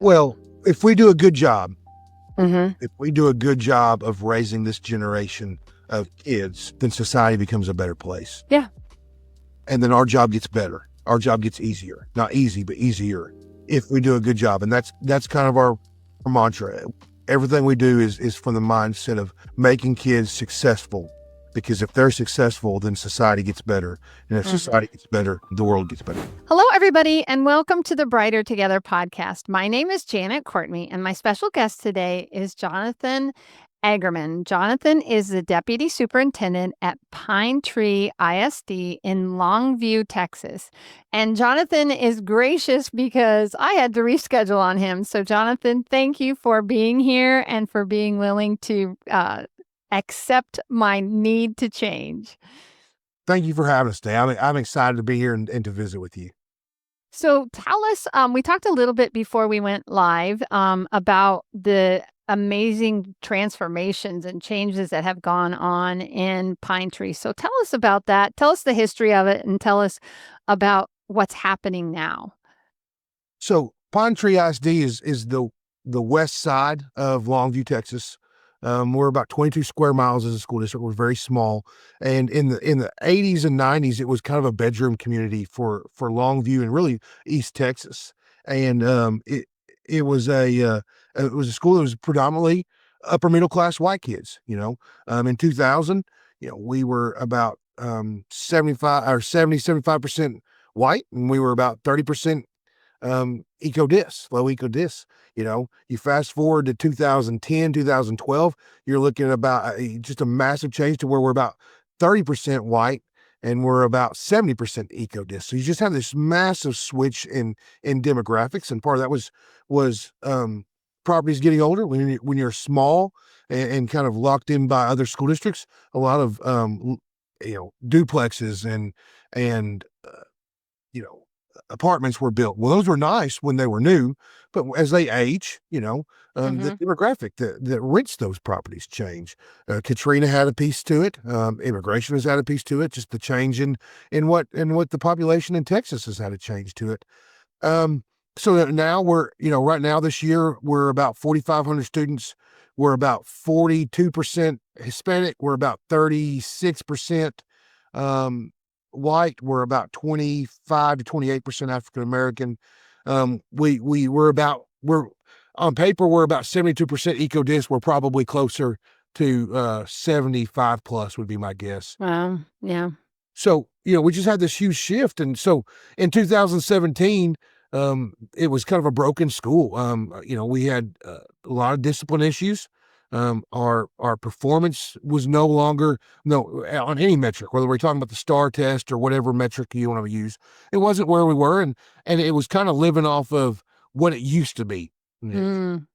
Well, if we do a good job, Mm-hmm. if we do a good job of raising this generation of kids, then society becomes a better place. Yeah. And then our job gets better. Our job gets easier. Not easy, but easier if we do a good job. And that's kind of our mantra. Everything we do is from the mindset of making kids successful. Because if they're successful, then society gets better. And if society gets better, the world gets better. Hello, everybody, and welcome to the Brighter Together podcast. My name is Janet Courtney, and my special guest today is Jonathan Eggerman. Jonathan is the Deputy Superintendent at Pine Tree ISD in Longview, Texas. And Jonathan is gracious because I had to reschedule on him. So, Jonathan, thank you for being here and for being willing to accept my need to change. Thank you for having us today. I'm excited to be here and to visit with you. So tell us, we talked a little bit before we went live about the amazing transformations and changes that have gone on in Pine Tree. So tell us about that. Tell us the history of it and tell us about what's happening now. So Pine Tree ISD is the west side of Longview, Texas. We're about 22 square miles as a school district. We're very small, and in the 80s and 90s, it was kind of a bedroom community for Longview and really East Texas. And it was a school that was predominantly upper middle class white kids. In 2000, we were about 75% white, and we were about 30% low eco dis. You fast forward to 2010, 2012, you're looking at about just a massive change to where we're about 30% white and we're about 70% eco dis. So you just have this massive switch in demographics, and part of that was properties getting older. When you're small and kind of locked in by other school districts, a lot of duplexes and apartments were built. Well, those were nice when they were new, but as they age, the demographic that rents those properties change. Katrina had a piece to it. Immigration has had a piece to it. Just the change in what the population in Texas has had a change to it. So that now right now this year we're about 4,500 students. We're about 42% Hispanic. We're about 36% white. We're about 25 to 28% African American. We're on paper, we're about 72% eco dis. We're probably closer to 75 plus would be my guess. Wow. Yeah. So, we just had this huge shift. And so in 2017, it was kind of a broken school. We had a lot of discipline issues. Our performance was no longer on any metric, whether we're talking about the STAR test or whatever metric you want to use. It wasn't where we were, and it was kind of living off of what it used to be. Mm.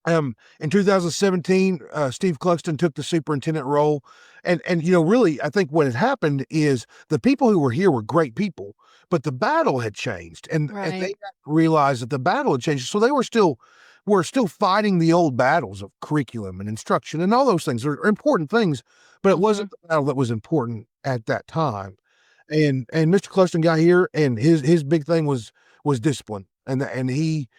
In 2017, Steve Cluxton took the superintendent role, and really, I think what had happened is the people who were here were great people, but the battle had changed, and they realized that the battle had changed, so they were still fighting the old battles of curriculum and instruction, and all those things are important things, but it wasn't the battle that was important at that time. And Mr. Cluxton got here, and his big thing was discipline, and he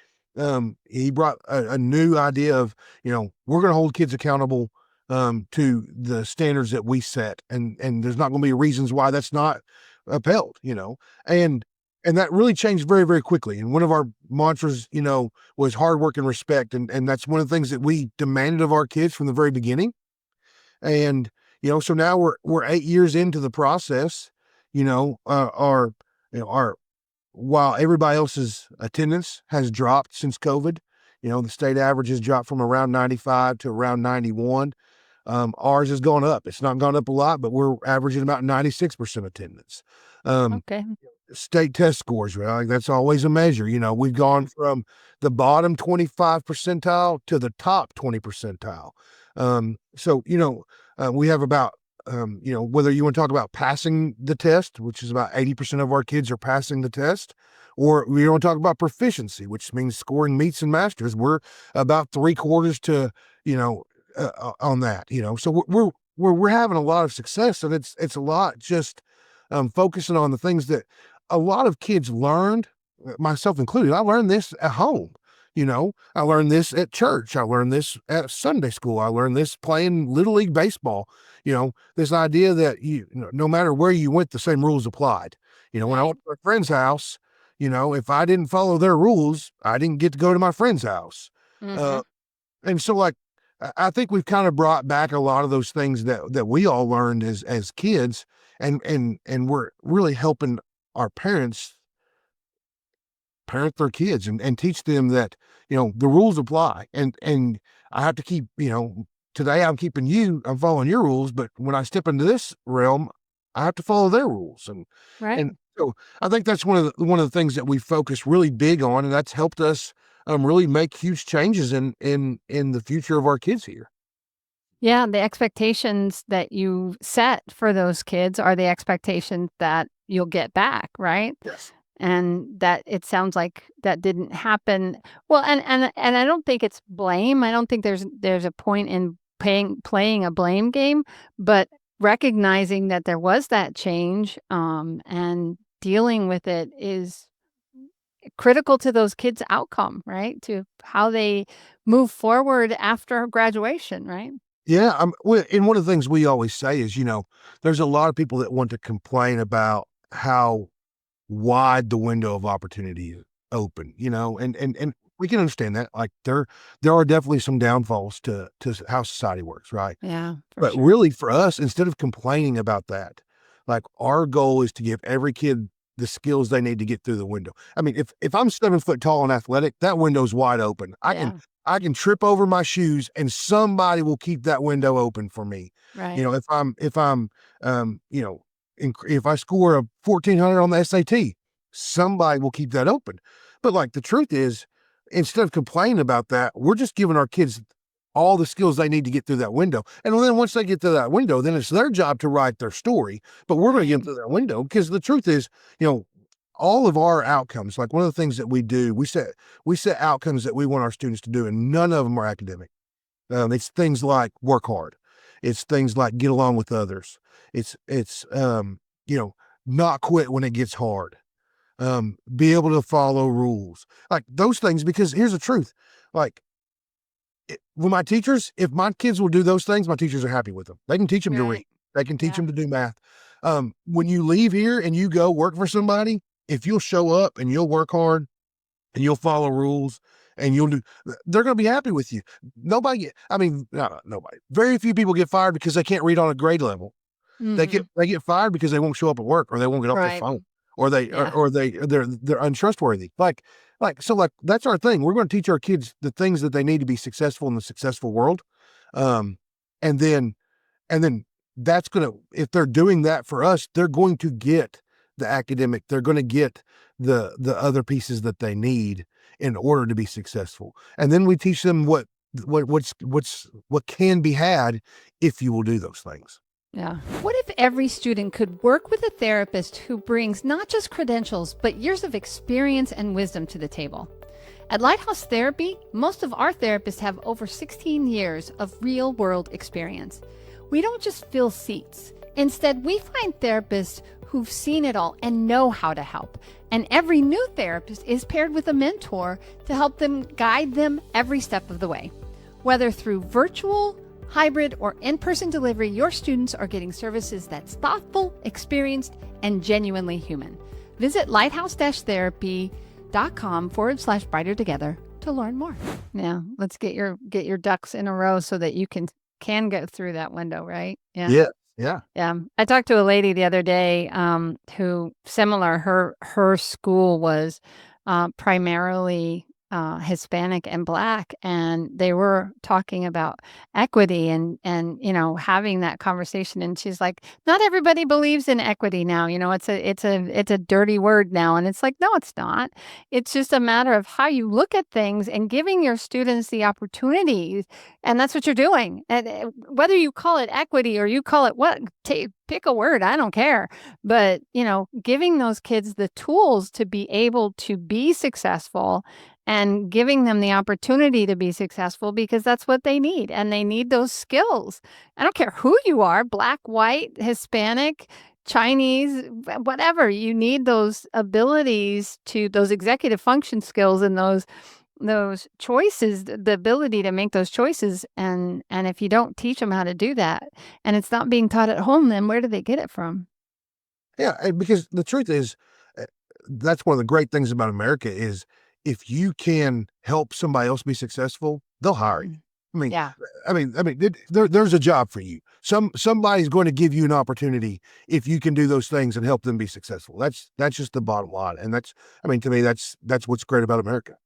brought a new idea of, we're going to hold kids accountable to the standards that we set, and there's not going to be reasons why that's not upheld, and that really changed very, very quickly. And one of our mantras, was hard work and respect, and that's one of the things that we demanded of our kids from the very beginning. And so now we're 8 years into the process. Our while everybody else's attendance has dropped since COVID, the state average has dropped from around 95 to around 91. Ours has gone up. It's not gone up a lot, but we're averaging about 96% attendance. Okay. State test scores, right? That's always a measure. We've gone from the bottom 25 percentile to the top 20 percentile. So, we have about, whether you want to talk about passing the test, which is about 80% of our kids are passing the test, or we want to talk about proficiency, which means scoring meets and masters, we're about 3/4 to, on that, so we're having a lot of success, and it's a lot just focusing on the things that a lot of kids learned, myself included. I learned this at home. I learned this at church. I learned this at Sunday school. I learned this playing Little League baseball. This idea that no matter where you went, the same rules applied. When I Right. went to a friend's house, if I didn't follow their rules, I didn't get to go to my friend's house. Mm-hmm. And so, like, I think we've kind of brought back a lot of those things that we all learned as kids, and we're really helping our parents parent their kids and teach them that the rules apply, and I have to keep today I'm following your rules, but when I step into this realm, I have to follow their rules. and Right. and so I think that's one of the things that we focus really big on, and that's helped us really make huge changes in the future of our kids here. Yeah, the expectations that you set for those kids are the expectations that you'll get back, right? Yes. And that it sounds like that didn't happen. Well, and I don't think it's blame. I don't think there's a point in playing a blame game, but recognizing that there was that change, and dealing with it is critical to those kids' outcome, right? To how they move forward after graduation, right? Yeah, and one of the things we always say is, there's a lot of people that want to complain about how wide the window of opportunity is open, and we can understand that. Like, there are definitely some downfalls to how society works, right? Yeah, for But sure. really, for us, instead of complaining about that, like, our goal is to give every kid the skills they need to get through the window. I mean, if I'm 7 foot tall and athletic, that window's wide open. I can Yeah, I can trip over my shoes, and somebody will keep that window open for me. right. If I'm if I score a 1400 on the SAT, somebody will keep that open. But, like, the truth is, instead of complaining about that, we're just giving our kids all the skills they need to get through that window. And then once they get to that window, then it's their job to write their story. But we're going to get them Right. through that window, because the truth is, all of our outcomes, like, one of the things that we do, we set outcomes that we want our students to do, and none of them are academic. It's things like work hard. It's things like get along with others. It's not quit when it gets hard. Be able to follow rules, like those things. Because here's the truth, like, with my teachers, if my kids will do those things, my teachers are happy with them. They can teach them to read. Right. They can teach Yeah. them to do math. When you leave here and you go work for somebody, if you'll show up and you'll work hard and you'll follow rules and they're going to be happy with you. I mean, no, nobody. Very few people get fired because they can't read on a grade level. They Mhm. get they get fired because they won't show up at work, or they won't get off their Right. phone, or Yeah. they're untrustworthy. Like, that's our thing. We're going to teach our kids the things that they need to be successful in the successful world. Um, and then and then that's gonna if they're doing that for us, they're going to get the academic, they're gonna get the other pieces that they need in order to be successful. And then we teach them what can be had if you will do those things. Yeah. What if every student could work with a therapist who brings not just credentials, but years of experience and wisdom to the table? At Lighthouse Therapy, most of our therapists have over 16 years of real world experience. We don't just fill seats. Instead, we find therapists who've seen it all and know how to help. And every new therapist is paired with a mentor to help them guide them every step of the way. Whether through virtual, hybrid, or in person delivery, your students are getting services that's thoughtful, experienced, and genuinely human. Visit lighthouse therapy.com/brighter together to learn more. Yeah, let's get your ducks in a row so that you can get through that window, right? Yeah. Yeah, yeah. Yeah. I talked to a lady the other day, who similar, her school was primarily Hispanic and Black, and they were talking about equity and having that conversation. And she's like, "Not everybody believes in equity now. It's a dirty word now." And it's like, no, it's not. It's just a matter of how you look at things and giving your students the opportunities, and that's what you're doing. And whether you call it equity or you call it what, pick a word. I don't care. But giving those kids the tools to be able to be successful and giving them the opportunity to be successful, because that's what they need. And they need those skills. I don't care who you are, Black, white, Hispanic, Chinese, whatever. You need those abilities, to those executive function skills, and those those choices, the ability to make those choices, and if you don't teach them how to do that, and it's not being taught at home, then where do they get it from? Yeah, and because the truth is, uh, that's one of the great things about America is if you can help somebody else be successful, they'll hire you. Mm. I mean, Yeah. there's a job for you. Somebody's going to give you an opportunity if you can do those things and help them be successful. That's just the bottom line, and I mean, to me, that's what's great about America.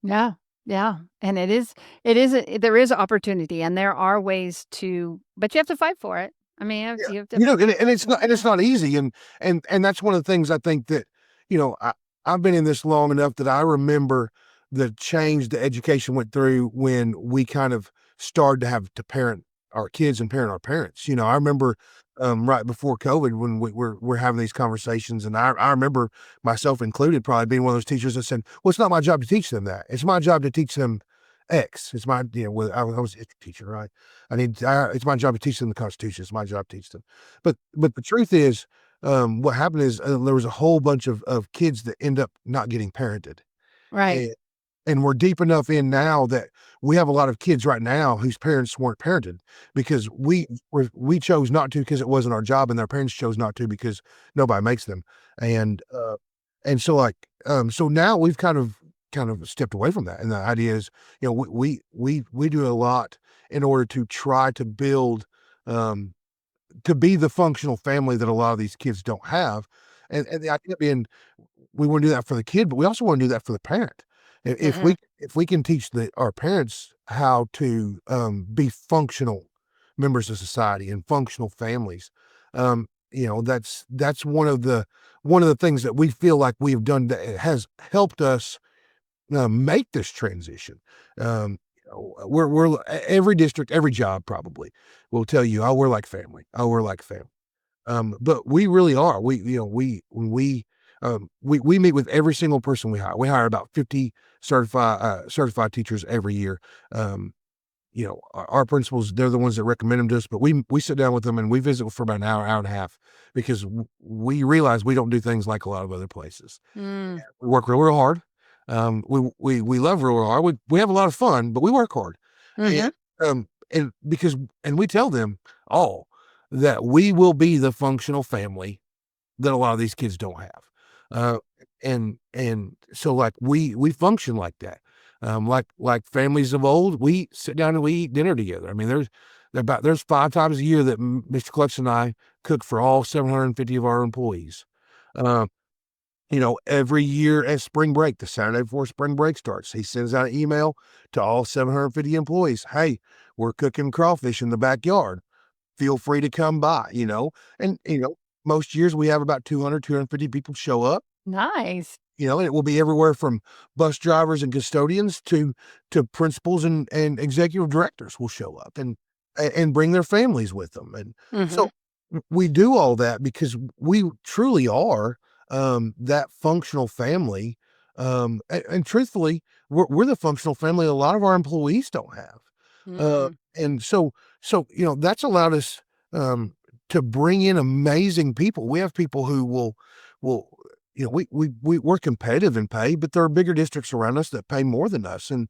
Yeah. Yeah. And there is opportunity and there are ways to, but you have to fight for it. I mean, Yeah, you have to, you know, and it's yeah. not easy, and that's one of the things I think that, you know, I've been in this long enough that I remember the change the education went through when we kind of started to have to parent our kids and parent our parents. You know, I remember right before COVID when we're having these conversations, and I remember myself included probably being one of those teachers that said, "Well, it's not my job to teach them that. It's my job to teach them X. It's my, you know, I was a teacher, right? It's my job to teach them the Constitution. It's my job to teach them." But the truth is, what happened is there was a whole bunch of kids that end up not getting parented, Right. and we're deep enough in now that we have a lot of kids right now whose parents weren't parented because we chose not to because it wasn't our job, and their parents chose not to because nobody makes them, and so like so now we've kind of stepped away from that, and the idea is, you know, we do a lot in order to try to build um to be the functional family that a lot of these kids don't have. And the idea being we want to do that for the kid, but we also want to do that for the parent. Hmm. If we can teach our parents how to be functional members of society and functional families, you know, that's one of the things that we feel like we've done that has helped us make this transition. You know, every district, every job probably will tell you, "Oh, we're like family. Oh, we're like family." But we really are. You know, when we meet with every single person we hire. We hire about 50 certified teachers every year. You know, our principals, they're the ones that recommend them to us, but we sit down with them and we visit for about an hour, hour and a half because we realize we don't do things like a lot of other places. Mm. We work real, real hard. We love real, real hard. We have a lot of fun, but we work hard. Hmm. And because and we tell them all that we will be the functional family that a lot of these kids don't have. Uh, and so like we function like that. Like families of old, we sit down and we eat dinner together. I mean, there's 5 times a year that Mr. Clutch and I cook for all 750 of our employees. Uh, you know, every year at spring break, the Saturday before spring break starts, he sends out an email to all 750 employees. "Hey, we're cooking crawfish in the backyard. Feel free to come by," you know? And, you know, most years we have about 250 people show up, Nice. you know, and it will be everywhere from bus drivers and custodians to principals and executive directors will show up and bring their families with them. And Hmm. so we do all that because we truly are that functional family. And truthfully, we're the functional family a lot of our employees don't have. Uh, Mm. and so, you know, that's allowed us um, to bring in amazing people. We have people who will you know, we're competitive in pay, but there are bigger districts around us that pay more than us, and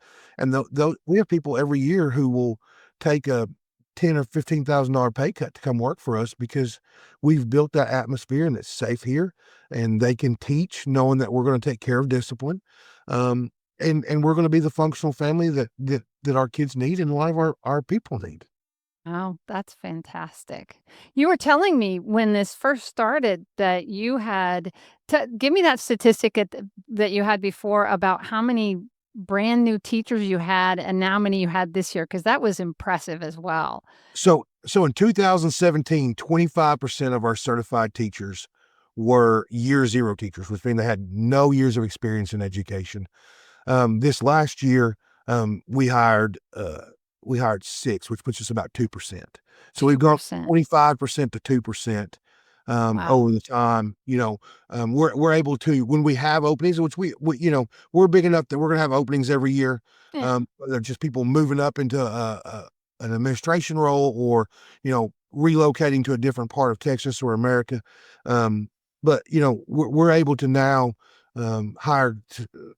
we have people every year who will take a $10 or $15,000 pay cut to come work for us because we've built that atmosphere and it's safe here, and they can teach knowing that we're going to take care of discipline, um, and we're going to be the functional family that our kids need and a lot of our people need. Oh, that's fantastic. You were telling me when this first started that you had give me that statistic that you had before about how many brand new teachers you had and how many you had this year, because that was impressive as well. So in 2017, 25% of our certified teachers were year zero teachers, which means they had no years of experience in education. This last year, we hired 6, which puts us about 2%. So we've gone 2%. 25% to 2%, Wow. over the time. You know, we're able to when we have openings, which we you know, we're big enough that we're gonna have openings every year. Yeah. They're just people moving up into an administration role or, you know, relocating to a different part of Texas or America. But, you know, we're able to now hire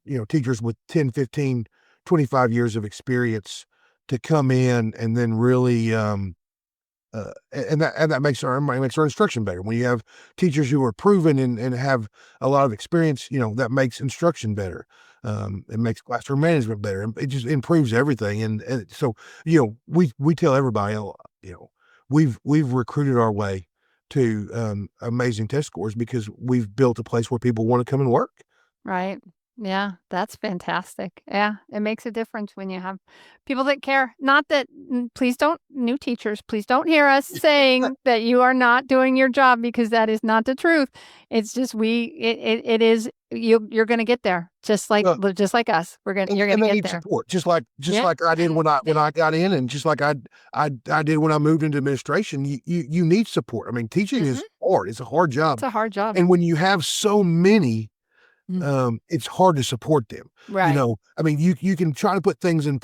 you know, teachers with 10, 15 25 years of experience to come in and then really and that makes our instruction better. When you have teachers who are proven and have a lot of experience, that makes instruction better. It makes classroom management better. It just improves everything. And so we tell everybody, we've recruited our way to amazing test scores because we've built a place where people want to come and work. Right. Yeah, that's fantastic. Yeah, it makes a difference when you have people that care. Not that please don't new teachers, please don't hear us saying that you are not doing your job because that is not the truth. It's just it is you're going to get there Well, just like us. You're going and to they get need there. support, just like Yeah. I did when I got in, and just like I did when I moved into administration. You need support. I mean, teaching is hard. It's a hard It's job, a hard job. and when you have so many, Mm. it's hard to support them. Right. I mean, you can try to put things in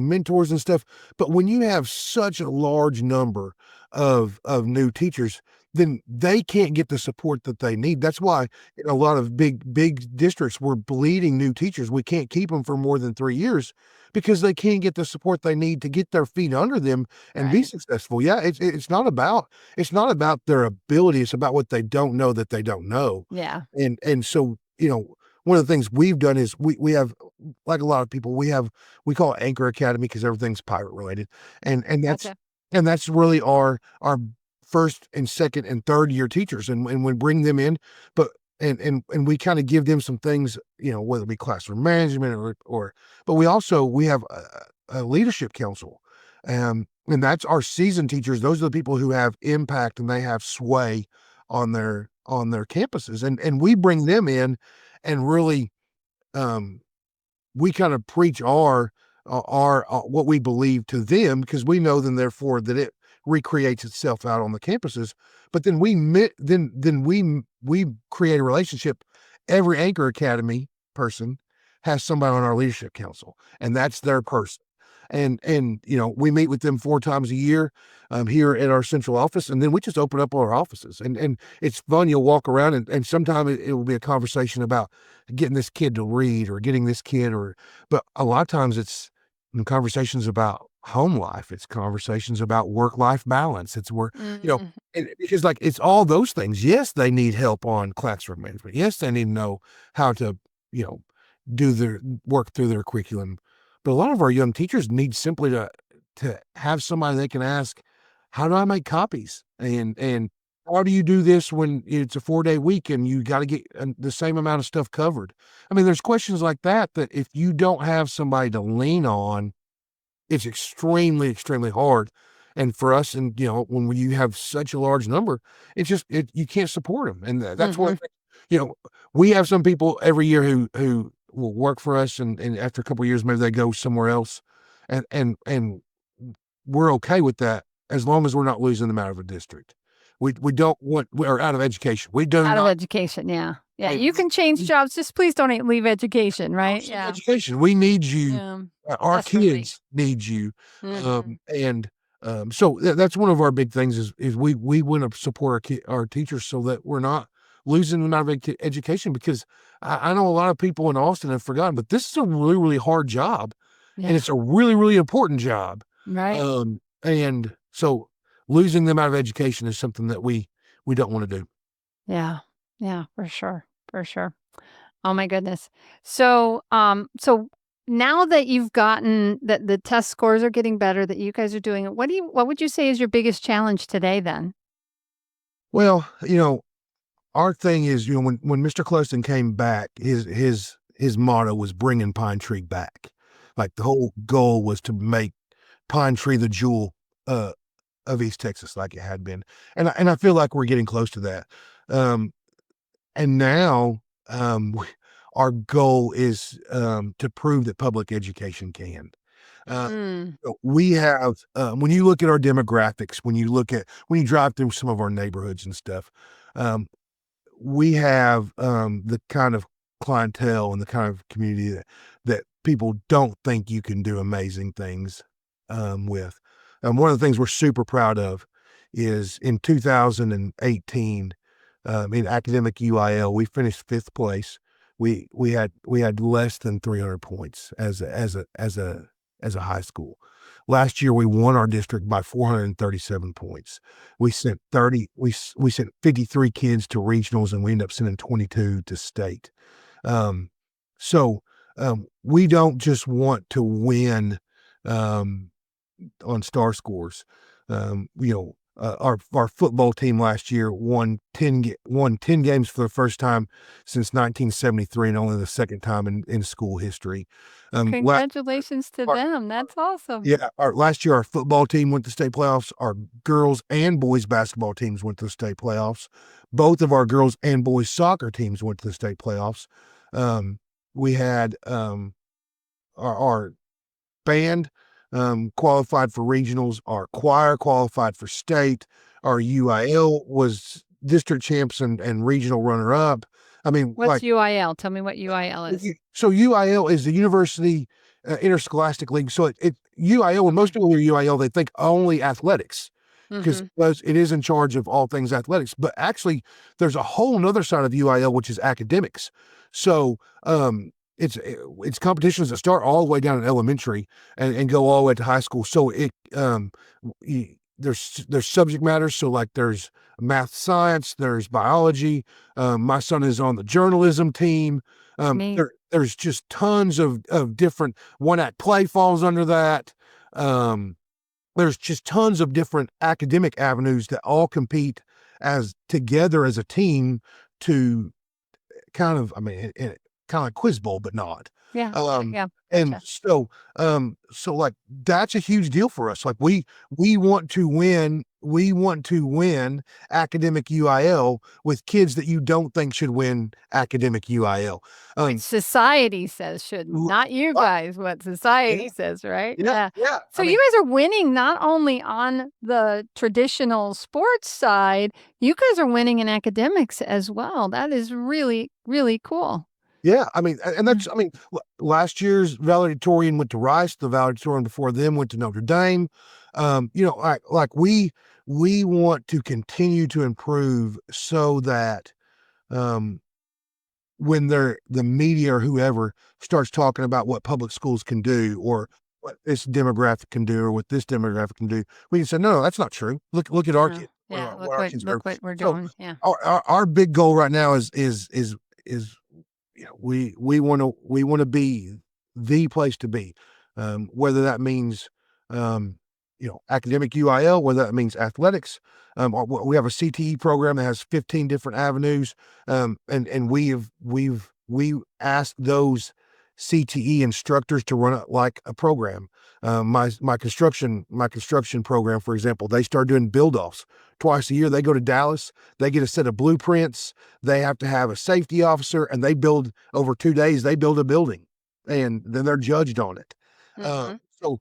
mentors and stuff, but when you have such a large number of new teachers, then they can't get the support that they need. That's why in a lot of big districts we're bleeding new teachers. We can't keep them for more than 3 years because they can't get the support they need to get their feet under them and be Right. successful. Yeah, it's not about their ability. It's about what they don't know that they don't know. Yeah. And so, one of the things we've done is we have, like a lot of people, we call it Anchor Academy because everything's pirate related. And Gotcha. that's really our first and second and third year teachers. And we bring them in, but and we kind of give them some things, whether it be classroom management but we have a leadership council. And that's our seasoned teachers. Those are the people who have impact and they have sway on their campuses. And we bring them in and really, um, we kind of preach our what we believe to them because we know then therefore that it recreates itself out on the campuses. But then we create a relationship. Every Anchor Academy person has somebody on our leadership council, and that's their person. And we meet with them 4 times a year here at our central office, and then we just open up our offices. And it's fun. You'll walk around, and sometimes it will be a conversation about getting this kid to read or getting this kid, but a lot of times it's conversations about home life. It's conversations about work-life balance. It's where, Mm. and because like it's all those things. Yes, they need help on classroom management. Yes, they need to know how to, you know, do their work through their curriculum. But a lot of our young teachers need simply to have somebody they can ask, how do I make copies? And how do you do this when it's a 4-day week and you got to get the same amount of stuff covered? I mean, there's questions like that if you don't have somebody to lean on, it's extremely, extremely hard. And for us, and when you have such a large number, it's just you can't support them. And that's one Mhm. thing. We have some people every year who will work for us, and after a couple of years, maybe they go somewhere else, and we're okay with that as long as we're not losing them out of a district. We don't want or out of education. We do Out of not. education, yeah. Yeah, Hey, you can change jobs, just please don't leave education, right? Yeah. education. We need you. Yeah, Our desperately. kids need you. Mhm. And so that's one of our big things is we want to support our teachers so that we're not losing them out of education because I know a lot of people in Austin have forgotten, but this is a really, really hard job and Yeah, it's a really, really important job. right. And so losing them out of education is something that we don't want to do. Yeah. Yeah, for sure, for sure. Oh my goodness. So now that you've gotten that the test scores are getting better, that you guys are doing it, what would you say is your biggest challenge today then? Well, our thing is, when Mr. Closton came back, his motto was bringing Pine Tree back. Like the whole goal was to make Pine Tree the jewel uh, of East Texas, like it had been, and I feel like we're getting close to that. Um, and now our goal is to prove that public education can. Uh, Mm. we have when you look at our demographics, when you drive through some of our neighborhoods and stuff. Um, we have the kind of clientele and the kind of community that people don't think you can do amazing things with. One of the things we're super proud of is in 2018 in academic UIL, we finished 5th place. we had less than 300 points as a high school. Last year we won our district by 437 points. We sent 53 kids to regionals, and we ended up sending 22 to state. Um, so we don't just want to win on star scores. Our football team last year won 10 games for the first time since 1973, and only the second time in school history. Congratulations to them. That's awesome. Yeah, last year our football team went to state playoffs. Our girls and boys basketball teams went to the state playoffs. Both of our girls and boys soccer teams went to the state playoffs. We had our band qualified for regionals. Our choir qualified for state. Our UIL was district champs and regional runner-up. I mean, what's UIL? Tell me what UIL is. So UIL is the University Interscholastic League. So UIL, when most people hear UIL, they think only athletics, because it is in charge of all things athletics. But actually, there's a whole nother side of UIL, which is academics. So it's competitions that start all the way down in elementary and go all the way to high school. So there's subject matters. So like there's math, science, there's biology. My son is on the journalism team. There's just tons of different, one act play falls under that. There's just tons of different academic avenues that all compete together as a team to kind of, kind of like quiz bowl, but not. Yeah. Yeah. And so like that's a huge deal for us. Like we want to win academic UIL with kids that you don't think should win academic UIL. Society says should, not you guys, what society says, right? Yeah. So you guys are winning not only on the traditional sports side, you guys are winning in academics as well. That is really, really cool. Yeah, and that's, last year's valedictorian went to Rice. The valedictorian before them went to Notre Dame. We want to continue to improve so that when the media or whoever starts talking about what public schools can do, or what this demographic can do, or what this demographic can do, we can say, no, that's not true. Look at our kids. Yeah, look what we're doing. Yeah. Our big goal right now is we want to be the place to be, whether that means academic UIL, whether that means athletics. We have a CTE program that has 15 different avenues, and we asked those CTE instructors to run it like a program. My construction program, for example, they start doing build-offs twice a year. They go to Dallas, they get a set of blueprints, they have to have a safety officer, and they build over 2 days, they build a building, and then they're judged on it. So,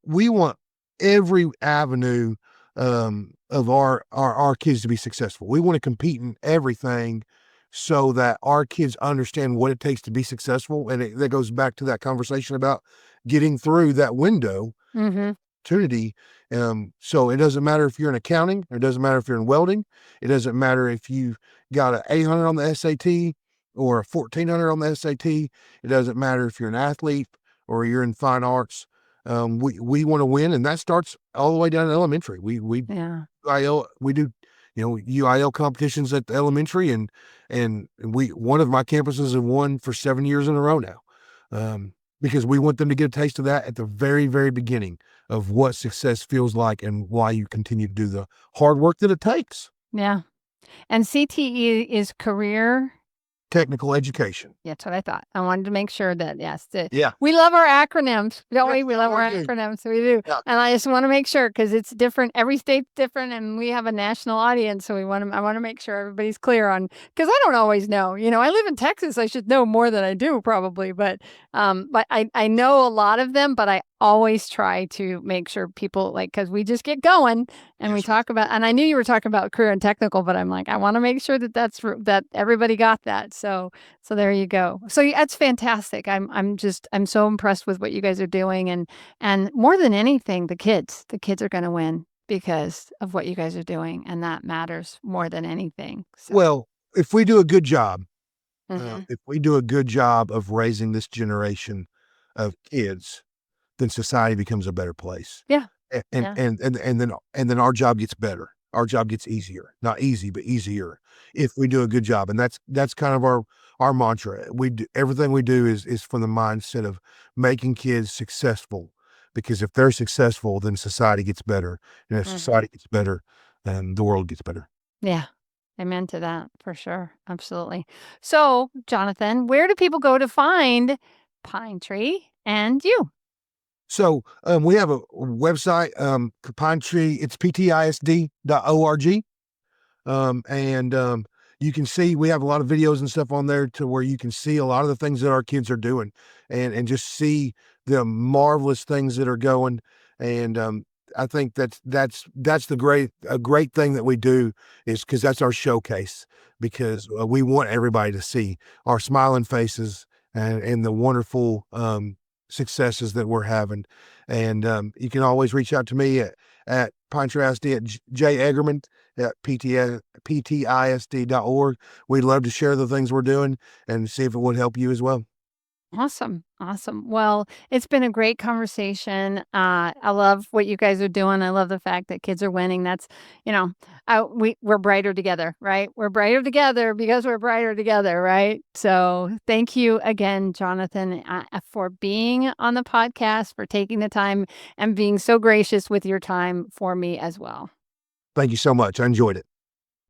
we want every avenue of our kids to be successful. We want to compete in everything so that our kids understand what it takes to be successful. And that goes back to that conversation about getting through that window opportunity. So it doesn't matter if you're in accounting, or it doesn't matter if you're in welding. It doesn't matter if you got an 800 on the SAT or a 1400 on the SAT. It doesn't matter if you're an athlete or you're in fine arts. We want to win, and that starts all the way down to elementary. We do UIL competitions at the elementary, and one of my campuses have won for 7 years in a row now, because we want them to get a taste of that at the very, very beginning of what success feels like and why you continue to do the hard work that it takes. Yeah. And CTE is career technical education. Yeah, that's what I thought. I wanted to make sure that, yes. Yeah. We love our acronyms, don't we? We love our acronyms. We do. Yeah. And I just want to make sure, because it's different. Every state's different, and we have a national audience. So I want to make sure everybody's clear on, because I don't always know. I live in Texas. I should know more than I do probably. But I know a lot of them, but I always try to make sure people, because we just get going and we talk about, and I knew you were talking about career and technical, but I'm like, I want to make sure that everybody got that. So there you go. So that's fantastic. I'm so impressed with what you guys are doing, and more than anything, the kids are going to win because of what you guys are doing, and that matters more than anything. So. Well, if we do a good job, Mhm. If we do a good job of raising this generation of kids, then society becomes a better place. Yeah. And Yeah. then our job gets better. Our job gets easier. Not easy, but easier if we do a good job. And that's kind of our mantra. We do, everything we do is from the mindset of making kids successful. Because if they're successful, then society gets better. And if Mhm. society gets better, then the world gets better. Yeah. Amen to that for sure. Absolutely. So, Jonathan, where do people go to find Pine Tree and you? So we have a website, Pine Tree, it's ptisd.org. And you can see we have a lot of videos and stuff on there to where you can see a lot of the things that our kids are doing and just see the marvelous things that are going. And I think that's a great thing that we do is because that's our showcase because we want everybody to see our smiling faces and the wonderful successes that we're having. And you can always reach out to me at Pine Tree ISD at J Eggerman at ptisd.org. We'd love to share the things we're doing and see if it would help you as well. Awesome. Awesome. Well, it's been a great conversation. I love what you guys are doing. I love the fact that kids are winning. That's, you know, we're brighter together, right? We're brighter together because we're brighter together, right? So thank you again, Jonathan, for being on the podcast, for taking the time and being so gracious with your time for me as well. Thank you so much. I enjoyed it.